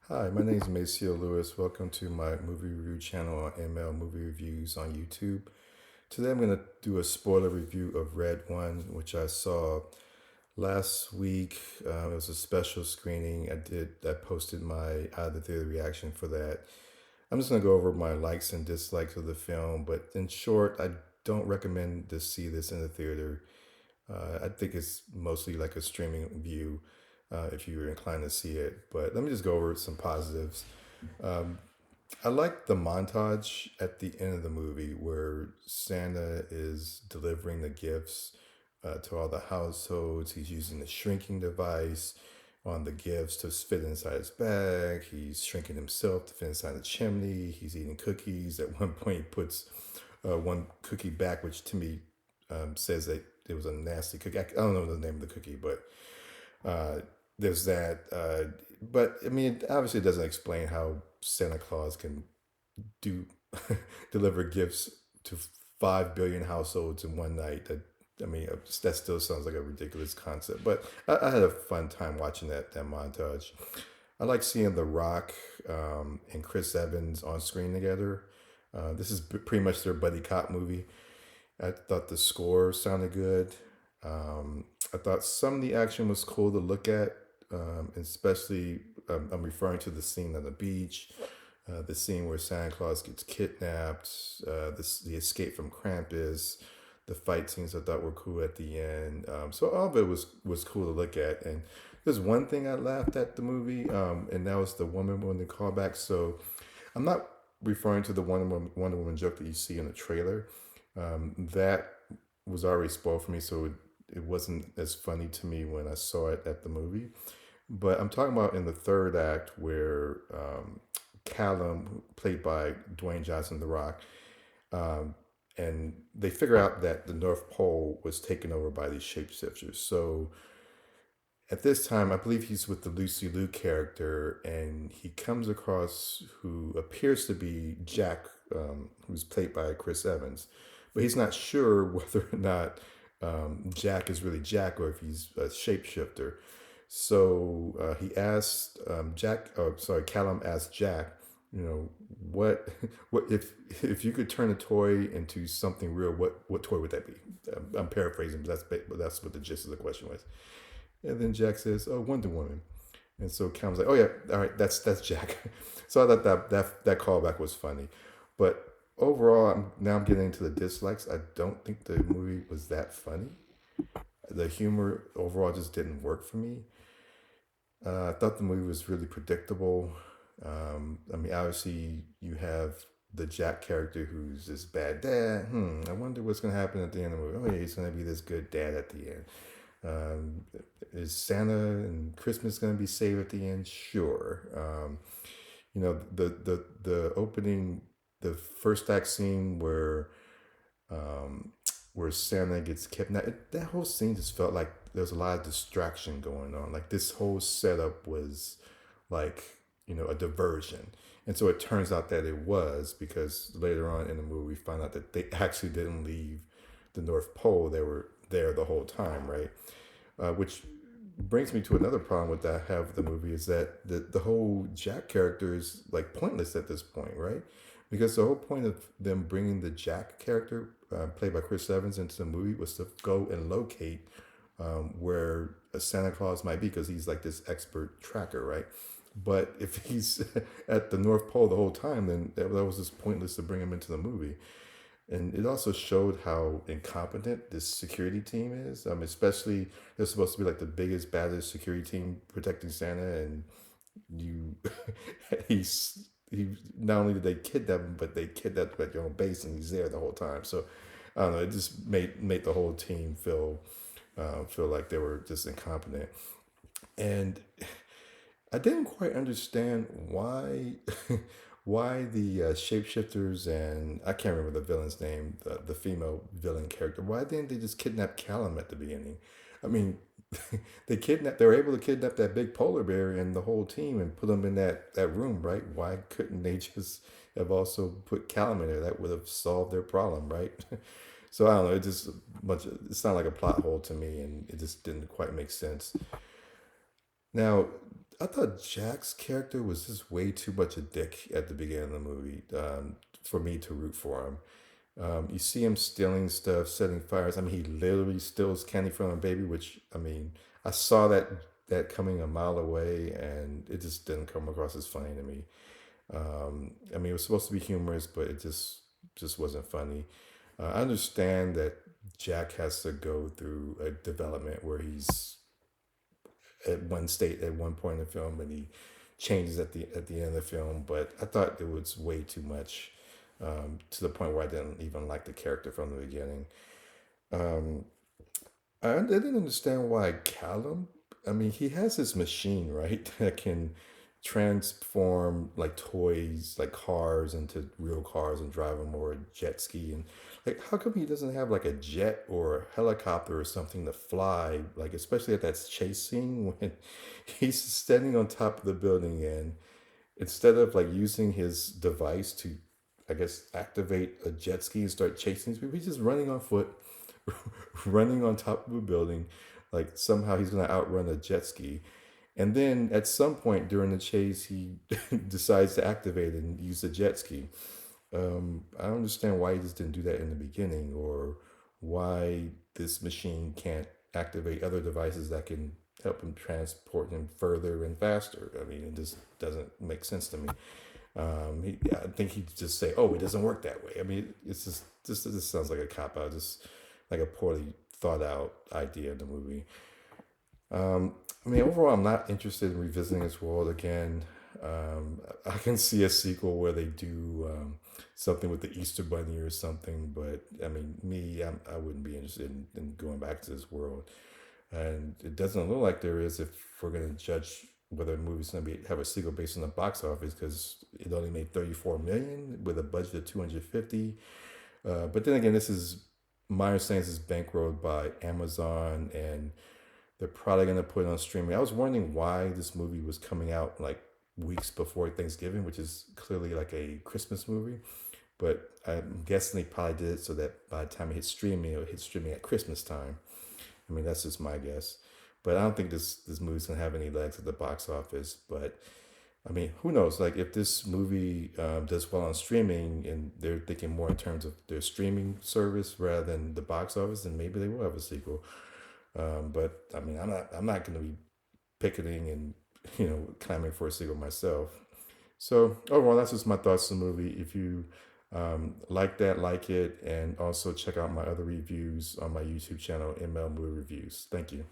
Hi, my name is Maceo Lewis. Welcome to my movie review channel on ML Movie Reviews on YouTube. Today I'm going to do a spoiler review of Red One, which I saw last week. It was a special screening. I posted my out of the theater reaction for that. I'm just going to go over my likes and dislikes of the film, but in short, I don't recommend to see this in the theater. I think it's mostly like a streaming view if you're inclined to see it. But let me just go over some positives. Um, I like the montage at the end of the movie where Santa is delivering the gifts to all the households. He's using the shrinking device on the gifts to fit inside his bag. He's shrinking himself to fit inside the chimney. He's eating cookies. At one point, he puts one cookie back, which to me says that it was a nasty cookie. I don't know the name of the cookie, but uh, there's that. But I mean, it obviously doesn't explain how Santa Claus can do deliver gifts to 5 billion households in one night. I mean, that still sounds like a ridiculous concept. But I had a fun time watching that montage. I like seeing The Rock and Chris Evans on screen together. This is pretty much their buddy cop movie. I thought the score sounded good. I thought some of the action was cool to look at, especially I'm referring to the scene on the beach, the scene where Santa Claus gets kidnapped, the escape from Krampus, the fight scenes I thought were cool at the end. So all of it was cool to look at. And there's one thing I laughed at the movie, and that was the Wonder Woman callback. So I'm not referring to the Wonder Woman joke that you see in the trailer. That was already spoiled for me, so it wasn't as funny to me when I saw it at the movie. But I'm talking about in the third act where Callum, played by Dwayne Johnson, The Rock, um, and they figure out that the North Pole was taken over by these shapeshifters. So at this time, I believe he's with the Lucy Liu character, and he comes across who appears to be Jack, who's played by Chris Evans, but he's not sure whether or not Jack is really Jack or if he's a shapeshifter. So he asked Jack, oh, sorry, Callum asked Jack, what, what if you could turn a toy into something real, what toy would that be? I'm paraphrasing, but that's what the gist of the question was. And then Jack says, "Oh, Wonder Woman." And so Cam was like, "Oh yeah, all right, that's Jack." So I thought that callback was funny, but overall, I'm getting into the dislikes. I don't think the movie was that funny. The humor overall just didn't work for me. I thought the movie was really predictable. I mean, obviously, you have the Jack character who's this bad dad. I wonder what's going to happen at the end of the movie. Oh, yeah, he's going to be this good dad at the end. Um, is Santa and Christmas going to be saved at the end? Sure. The opening, the first act scene um, where Santa gets kidnapped. That whole scene just felt like there was a lot of distraction going on. Like this whole setup was like a diversion, and so it turns out that it was because later on in the movie we find out that they actually didn't leave the North Pole. They were there the whole time, right? Which brings me to another problem with that I have with the movie is that the whole Jack character is like pointless at this point, right? Because the whole point of them bringing the Jack character, played by Chris Evans, into the movie was to go and locate where a Santa Claus might be, because he's like this expert tracker, right? But if he's at the North Pole the whole time, then that was just pointless to bring him into the movie. And it also showed how incompetent this security team is. Especially they're supposed to be like the biggest, baddest security team protecting Santa, and you, he not only did they kidnap him, but they kidnapped him at your own base, and he's there the whole time. So I don't know. It just made the whole team feel like they were just incompetent, and I didn't quite understand why why the shapeshifters, and I can't remember the villain's name, the female villain character. Why didn't they just kidnap Callum at the beginning? I mean, they were able to kidnap that big polar bear and the whole team and put them in that room, right? Why couldn't they just have also put Callum in there? That would have solved their problem, right? So I don't know. It just it sounded like a plot hole to me, and it just didn't quite make sense. Now, I thought Jack's character was just way too much a dick at the beginning of the movie for me to root for him. You see him stealing stuff, setting fires. I mean, he literally steals candy from a baby, which I mean, I saw that coming a mile away, and it just didn't come across as funny to me. I mean, it was supposed to be humorous, but it just wasn't funny. I understand that Jack has to go through a development where he's at one state at one point in the film, and he changes at the end of the film. But I thought it was way too much to the point where I didn't even like the character from the beginning. Um, I didn't understand why Callum. I mean, he has this machine, right, that can transform like toys, like cars, into real cars and drive them, or a jet ski. And like, how come he doesn't have like a jet or a helicopter or something to fly? Like, especially at that chase scene when he's standing on top of the building, and instead of like using his device to, I guess, activate a jet ski and start chasing these people, he's just running on foot, running on top of a building. Like somehow he's gonna outrun a jet ski. And then at some point during the chase, he decides to activate and use the jet ski. I don't understand why he just didn't do that in the beginning, or why this machine can't activate other devices that can help him transport him further and faster. I mean, it just doesn't make sense to me. I think he'd just say, "Oh, it doesn't work that way." I mean, it's just this sounds like a cop out, just like a poorly thought out idea in the movie. I mean, overall, I'm not interested in revisiting this world again. I can see a sequel where they do something with the Easter Bunny or something, but I mean, I wouldn't be interested in going back to this world. And it doesn't look like there is, if we're going to judge whether a movie's going to be have a sequel based on the box office, because it only made 34 million with a budget of 250. But then again, this is my understanding, this is bankrolled by Amazon, and they're probably going to put it on streaming. I was wondering why this movie was coming out like weeks before Thanksgiving, which is clearly like a Christmas movie. But I'm guessing they probably did it so that by the time it hits streaming, it'll hit streaming at Christmas time. I mean, that's just my guess. But I don't think this movie's gonna have any legs at the box office. But I mean, who knows? Like, if this movie does well on streaming, and they're thinking more in terms of their streaming service rather than the box office, then maybe they will have a sequel. But I mean, I'm not going to be picketing and clamoring for a sequel myself. So overall, that's just my thoughts on the movie. If you like that, like it, and also check out my other reviews on my YouTube channel, ML Movie Reviews. Thank you.